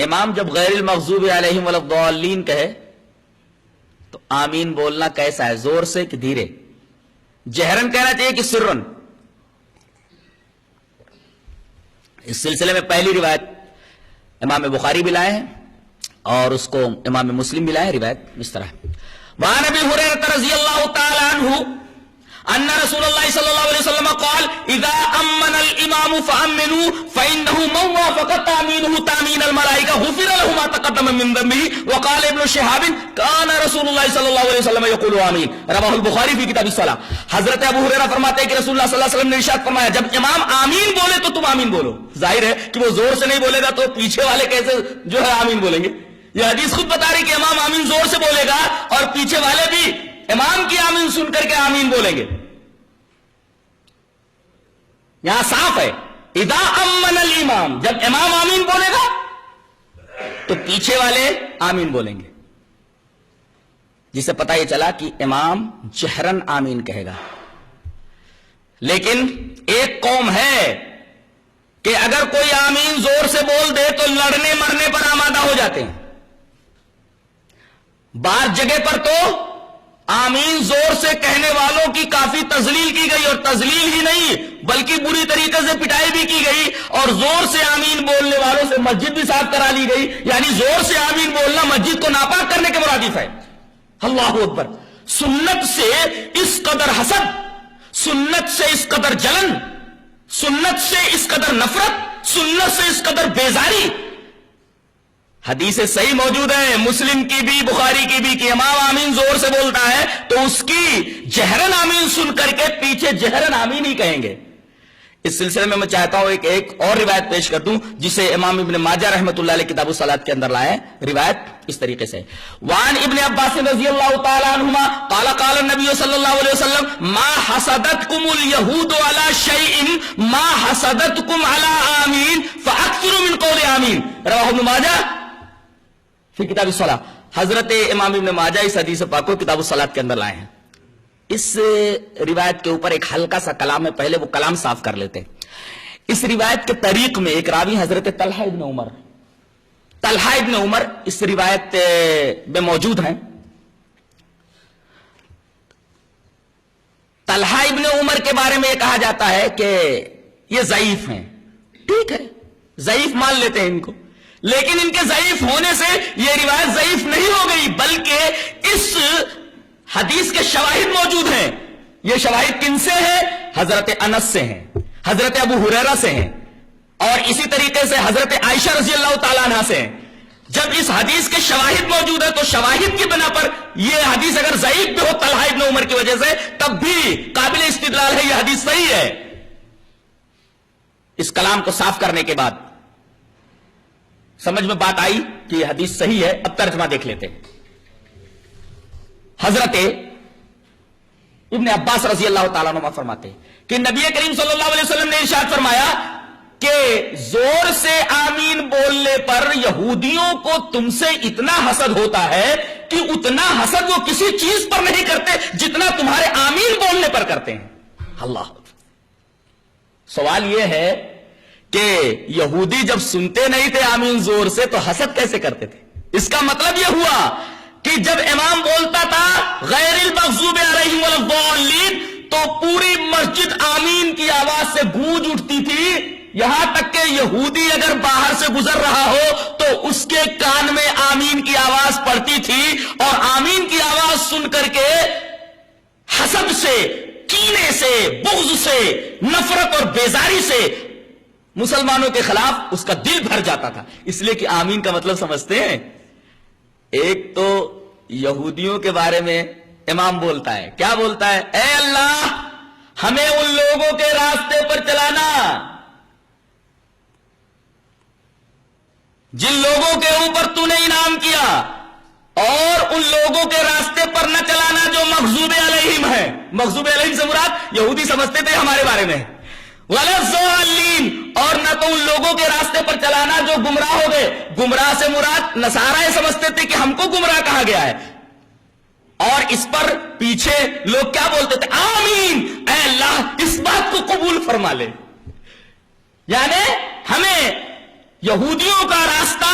امام جب غیر المغضوب علیہم ولا الضالین کہے تو آمین بولنا کیسا ہے؟ زور سے کہ دھیرے؟ جہرن کہنا چاہیے کہ سرن؟ اس سلسلے میں پہلی روایت امام بخاری بھی لائے ہیں اور اس کو امام مسلم بھی لائے ہیں. روایت اس طرح ہے: وعن ابی ہریرہ رضی اللہ تعالی عنہ ان رسول اللہ صلی اللہ علیہ وسلم قال اذا امن الامام فامنوا فانه من وافق تامينه تامين الملائكه غفر له ما تقدم من ذنبه. وقال ابن شهاب كان رسول الله صلی اللہ علیہ وسلم يقول آمین. رواه البخاری فی کتاب الصلاۃ. حضرت ابو ہریرہ فرماتے ہیں کہ رسول اللہ صلی اللہ علیہ وسلم نے ارشاد فرمایا جب امام آمین بولے تو تم آمین بولو. ظاہر ہے کہ وہ زور سے نہیں بولے گا تو پیچھے والے کیسے جو ہے آمین بولیں گے؟ یہ حدیث خود بتا رہی کہ امام آمین زور سے بولے گا اور پیچھے والے بھی امام کی آمین سن کر کے آمین بولیں گے. یہاں صاف ہے اذا امن الامام، جب امام آمین بولے گا تو پیچھے والے آمین بولیں گے، جس سے پتہ یہ چلا کہ امام جہرن آمین کہے گا. لیکن ایک قوم ہے کہ اگر کوئی آمین زور سے بول دے تو لڑنے مرنے پر آمادہ ہو جاتے ہیں. بعض جگہ پر تو آمین زور سے کہنے والوں کی کافی تذلیل کی گئی، اور تذلیل ہی نہیں بلکہ بری طریقے سے پٹائی بھی کی گئی، اور زور سے آمین بولنے والوں سے مسجد بھی صاف کرا لی گئی. یعنی زور سے آمین بولنا مسجد کو ناپاک کرنے کے مرادف ہے. اللہ اکبر. سنت سے اس قدر حسد، سنت سے اس قدر جلن، سنت سے اس قدر نفرت، سنت سے اس قدر بیزاری. حدیث صحیح موجود ہے، مسلم کی بھی بخاری کی بھی، کہ امام آمین زور سے بولتا ہے تو اس کی جہرن آمین سن کر کے پیچھے جہرن آمین ہی کہیں گے. اس سلسلے میں میں چاہتا ہوں ایک اور روایت پیش کر دوں جسے امام ابن ماجہ رحمۃ اللہ علیہ کتاب الصلاۃ کے اندر لائے. روایت اس طریقے سے: وعن ابن عباس رضی اللہ تعالی عنہما قال قال النبی صلی اللہ علیہ وسلم ما حسدتکم اليہود علی شیء ما حسدتکم علی آمین فاکثروا من قول آمین. رواہ ابن ماجہ فی کتاب الصلاۃ. حضرت امام ابن ماجہ اس حدیث پاک کو کتاب الصلاۃ کے اندر لائے ہیں. اس روایت کے اوپر ایک ہلکا سا کلام ہے، پہلے وہ کلام صاف کر لیتے. اس روایت کے طریق میں ایک راوی حضرت طلحہ ابن عمر اس روایت میں موجود ہیں. طلحہ ابن عمر کے بارے میں یہ کہا جاتا ہے کہ یہ ضعیف ہیں. ٹھیک ہے، ضعیف مان لیتے ہیں ان کو، لیکن ان کے ضعیف ہونے سے یہ روایت ضعیف نہیں ہو گئی، بلکہ اس حدیث کے شواہد موجود ہیں. یہ شواہد کن سے ہیں؟ حضرت انس سے ہیں، حضرت ابو ہریرہ سے ہیں، اور اسی طریقے سے حضرت عائشہ رضی اللہ تعالیٰ عنہ سے ہیں. جب اس حدیث کے شواہد موجود ہے تو شواہد کی بنا پر یہ حدیث اگر ضعیف بھی ہو طلحہ ابن عمر کی وجہ سے تب بھی قابل استدلال ہے، یہ حدیث صحیح ہے. اس کلام کو صاف کرنے کے بعد سمجھ میں بات آئی کہ یہ حدیث صحیح ہے. اب ترجمہ دیکھ لیتے ہیں. حضرت ابن عباس رضی اللہ تعالیٰ عنہ فرماتے ہیں کہ نبی کریم صلی اللہ علیہ وسلم نے ارشاد فرمایا کہ زور سے آمین بولنے پر یہودیوں کو تم سے اتنا حسد ہوتا ہے کہ اتنا حسد وہ کسی چیز پر نہیں کرتے جتنا تمہارے آمین بولنے پر کرتے ہیں. اللہ. سوال یہ ہے کہ یہودی جب سنتے نہیں تھے آمین زور سے تو حسد کیسے کرتے تھے؟ اس کا مطلب یہ ہوا کہ جب امام بولتا تھا غیر المغضوب علیہم ولا الضالین تو پوری مسجد آمین کی آواز سے گونج اٹھتی تھی، یہاں تک کہ یہودی اگر باہر سے گزر رہا ہو تو اس کے کان میں آمین کی آواز پڑتی تھی، اور آمین کی آواز سن کر کے حسد سے، کینے سے، بغض سے، نفرت اور بیزاری سے مسلمانوں کے خلاف اس کا دل بھر جاتا تھا. اس لیے کہ آمین کا مطلب سمجھتے ہیں. ایک تو یہودیوں کے بارے میں امام بولتا ہے، کیا بولتا ہے؟ اے اللہ ہمیں ان لوگوں کے راستے پر چلانا جن لوگوں کے اوپر تو نے انعام کیا، اور ان لوگوں کے راستے پر نہ چلانا جو مغضوب علیہم ہے. مغضوب علیہم سے مراد یہودی سمجھتے تھے ہمارے بارے میں، ولا الضالین، اور نہ تو ان لوگوں کے راستے پر چلانا جو گمراہ ہو گئے. گمراہ سے مراد نصارہ سمجھتے تھے کہ ہم کو گمراہ کہا گیا ہے، اور اس پر پیچھے لوگ کیا بولتے تھے؟ آمین، اے اللہ اس بات کو قبول فرما لے. یعنی ہمیں یہودیوں کا راستہ